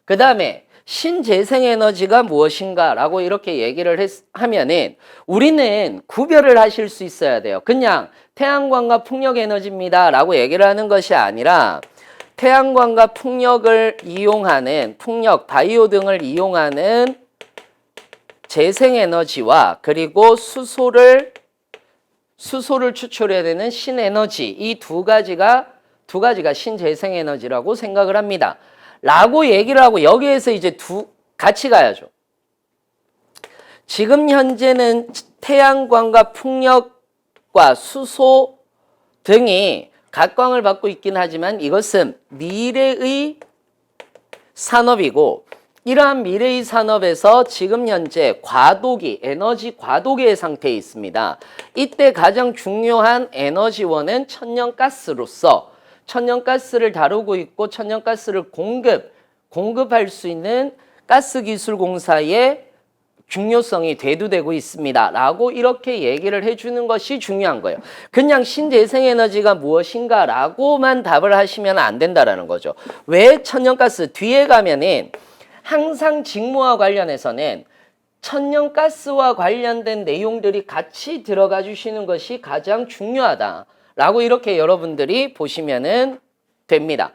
그 다음에 신재생에너지가 무엇인가 라고 이렇게 얘기를 하면은 우리는 구별을 하실 수 있어야 돼요. 그냥 태양광과 풍력에너지입니다 라고 얘기를 하는 것이 아니라 태양광과 풍력을 이용하는 풍력, 바이오 등을 이용하는 재생에너지와 그리고 수소를 추출해야 되는 신에너지, 이 두 가지가 신재생에너지라고 생각을 합니다. 라고 얘기를 하고 여기에서 이제 같이 가야죠. 지금 현재는 태양광과 풍력과 수소 등이 각광을 받고 있긴 하지만 이것은 미래의 산업이고 이러한 미래의 산업에서 지금 현재 에너지 과도기의 상태에 있습니다. 이때 가장 중요한 에너지원은 천연가스로서 천연가스를 다루고 있고 천연가스를 공급할 수 있는 가스기술공사의 중요성이 대두되고 있습니다. 라고 이렇게 얘기를 해주는 것이 중요한 거예요. 그냥 신재생에너지가 무엇인가 라고만 답을 하시면 안 된다라는 거죠. 왜 천연가스? 뒤에 가면은 항상 직무와 관련해서는 천연가스와 관련된 내용들이 같이 들어가 주시는 것이 가장 중요하다. 라고 이렇게 여러분들이 보시면 됩니다.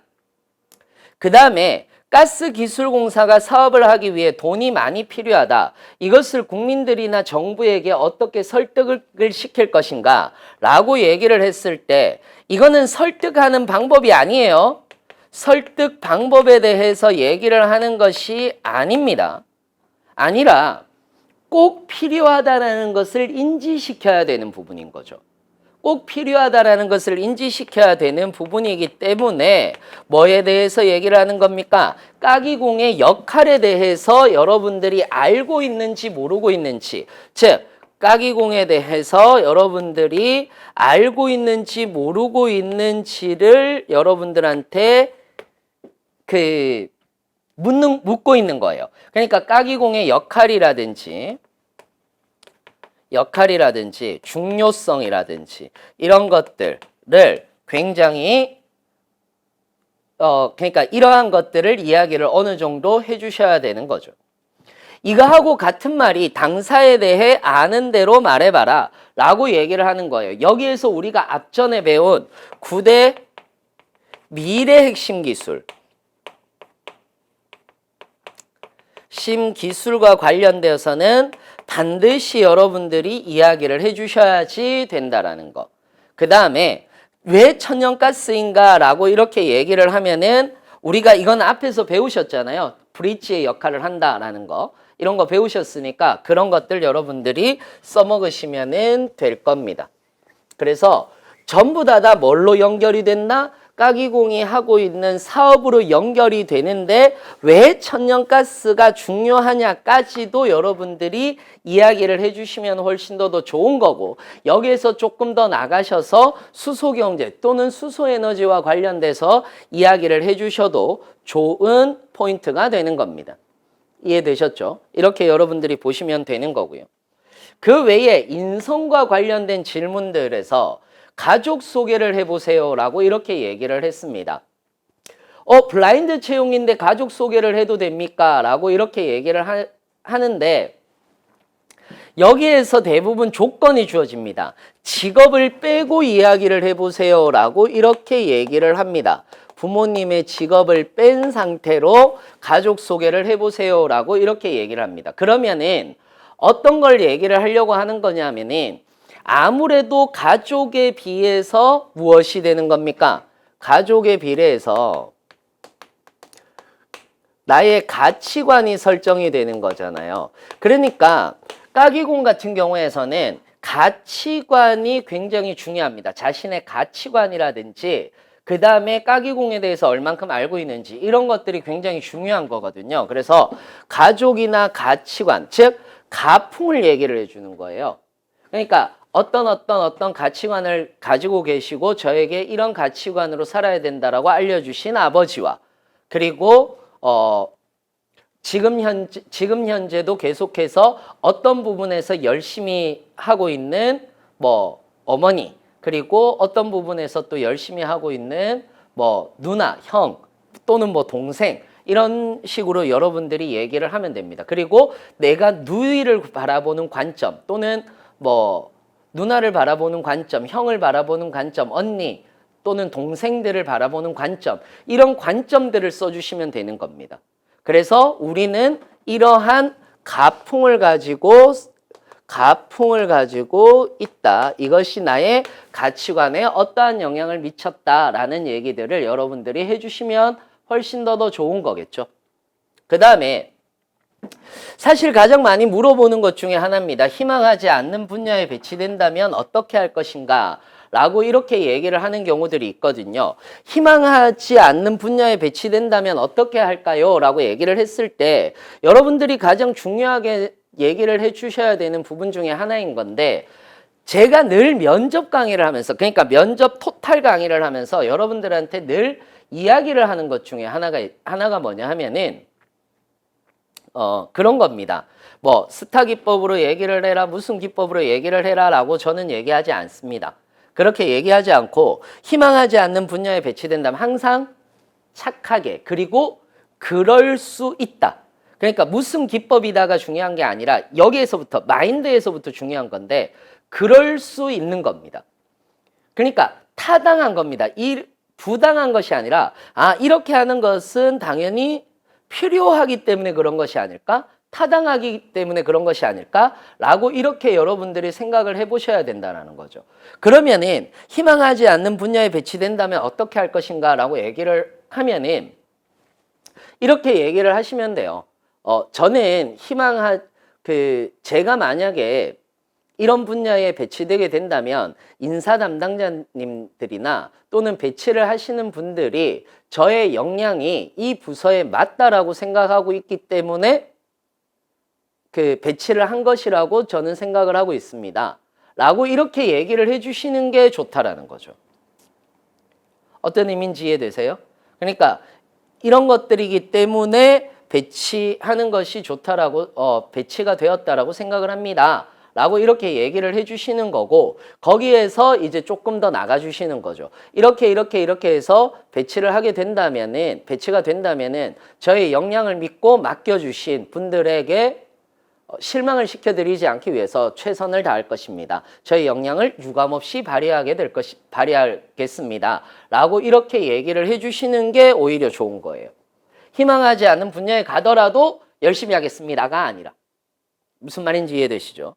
그 다음에 가스기술공사가 사업을 하기 위해 돈이 많이 필요하다. 이것을 국민들이나 정부에게 어떻게 설득을 시킬 것인가 라고 얘기를 했을 때 이거는 설득하는 방법이 아니에요. 설득 방법에 대해서 얘기를 하는 것이 아닙니다. 아니라 꼭 필요하다는 것을 인지시켜야 되는 부분인 거죠. 꼭 필요하다라는 것을 인지시켜야 되는 부분이기 때문에 뭐에 대해서 얘기를 하는 겁니까? 까기공의 역할에 대해서 여러분들이 알고 있는지 모르고 있는지, 즉 까기공에 대해서 여러분들이 알고 있는지 모르고 있는지를 여러분들한테 묻고 있는 거예요. 그러니까 까기공의 역할이라든지 중요성이라든지 이런 것들을 굉장히 그러니까 이러한 것들을 이야기를 어느 정도 해주셔야 되는 거죠. 이거하고 같은 말이 당사에 대해 아는 대로 말해봐라 라고 얘기를 하는 거예요. 여기에서 우리가 앞전에 배운 9대 미래 핵심 기술 기술과 관련되어서는 반드시 여러분들이 이야기를 해주셔야지 된다라는 거. 그 다음에 왜 천연가스인가 라고 이렇게 얘기를 하면은 우리가 이건 앞에서 배우셨잖아요. 브릿지의 역할을 한다라는 거. 이런 거 배우셨으니까 그런 것들 여러분들이 써먹으시면 될 겁니다. 그래서 전부 다 뭘로 연결이 됐나? 까기공이 하고 있는 사업으로 연결이 되는데 왜 천연가스가 중요하냐까지도 여러분들이 이야기를 해주시면 훨씬 더 좋은 거고 여기에서 조금 더 나가셔서 수소경제 또는 수소에너지와 관련돼서 이야기를 해주셔도 좋은 포인트가 되는 겁니다. 이해되셨죠? 이렇게 여러분들이 보시면 되는 거고요. 그 외에 인성과 관련된 질문들에서 가족 소개를 해보세요 라고 이렇게 얘기를 했습니다. 블라인드 채용인데 가족 소개를 해도 됩니까? 라고 이렇게 얘기를 하는데 여기에서 대부분 조건이 주어집니다. 직업을 빼고 이야기를 해보세요 라고 이렇게 얘기를 합니다. 부모님의 직업을 뺀 상태로 가족 소개를 해보세요 라고 이렇게 얘기를 합니다. 그러면은 어떤 걸 얘기를 하려고 하는 거냐면은 아무래도 가족에 비해서 무엇이 되는 겁니까? 가족에 비례해서 나의 가치관이 설정이 되는 거잖아요. 그러니까 까기공 같은 경우에서는 가치관이 굉장히 중요합니다. 자신의 가치관이라든지 그 다음에 까기공에 대해서 얼만큼 알고 있는지 이런 것들이 굉장히 중요한 거거든요. 그래서 가족이나 가치관, 즉 가풍을 얘기를 해주는 거예요. 그러니까 어떤 가치관을 가지고 계시고 저에게 이런 가치관으로 살아야 된다라고 알려주신 아버지와 그리고 지금 현재도 계속해서 어떤 부분에서 열심히 하고 있는 뭐 어머니 그리고 어떤 부분에서 또 열심히 하고 있는 뭐 누나, 형 또는 뭐 동생 이런 식으로 여러분들이 얘기를 하면 됩니다. 그리고 내가 누이를 바라보는 관점 또는 뭐 누나를 바라보는 관점, 형을 바라보는 관점, 언니 또는 동생들을 바라보는 관점, 이런 관점들을 써주시면 되는 겁니다. 그래서 우리는 이러한 가풍을 가지고 있다. 이것이 나의 가치관에 어떠한 영향을 미쳤다라는 얘기들을 여러분들이 해주시면 훨씬 더 좋은 거겠죠. 그 다음에 사실 가장 많이 물어보는 것 중에 하나입니다. 희망하지 않는 분야에 배치된다면 어떻게 할 것인가? 라고 이렇게 얘기를 하는 경우들이 있거든요. 희망하지 않는 분야에 배치된다면 어떻게 할까요? 라고 얘기를 했을 때 여러분들이 가장 중요하게 얘기를 해 주셔야 되는 부분 중에 하나인 건데, 제가 늘 면접 강의를 하면서, 그러니까 면접 토탈 강의를 하면서 여러분들한테 늘 이야기를 하는 것 중에 하나가 뭐냐 하면은 그런 겁니다. 뭐 스타 기법으로 얘기를 해라, 무슨 기법으로 얘기를 해라 라고 저는 얘기하지 않습니다. 그렇게 얘기하지 않고 희망하지 않는 분야에 배치된다면 항상 착하게, 그리고 그럴 수 있다. 그러니까 무슨 기법이다가 중요한 게 아니라 여기에서부터, 마인드에서부터 중요한 건데 그럴 수 있는 겁니다. 그러니까 타당한 겁니다. 부당한 것이 아니라 이렇게 하는 것은 당연히 필요하기 때문에 그런 것이 아닐까? 타당하기 때문에 그런 것이 아닐까? 라고 이렇게 여러분들이 생각을 해보셔야 된다는 거죠. 그러면은 희망하지 않는 분야에 배치된다면 어떻게 할 것인가? 라고 얘기를 하면은 이렇게 얘기를 하시면 돼요. 저는 제가 만약에 이런 분야에 배치되게 된다면 인사 담당자님들이나 또는 배치를 하시는 분들이 저의 역량이 이 부서에 맞다라고 생각하고 있기 때문에 그 배치를 한 것이라고 저는 생각을 하고 있습니다. 라고 이렇게 얘기를 해주시는 게 좋다라는 거죠. 어떤 의미인지 이해되세요? 그러니까 이런 것들이기 때문에 배치하는 것이 좋다라고, 배치가 되었다라고 생각을 합니다. 라고 이렇게 얘기를 해주시는 거고, 거기에서 이제 조금 더 나가주시는 거죠. 이렇게 해서 배치를 하게 된다면은, 배치가 된다면은 저의 역량을 믿고 맡겨주신 분들에게 실망을 시켜드리지 않기 위해서 최선을 다할 것입니다. 저의 역량을 유감없이 발휘하겠습니다. 라고 이렇게 얘기를 해주시는 게 오히려 좋은 거예요. 희망하지 않는 분야에 가더라도 열심히 하겠습니다가 아니라. 무슨 말인지 이해되시죠?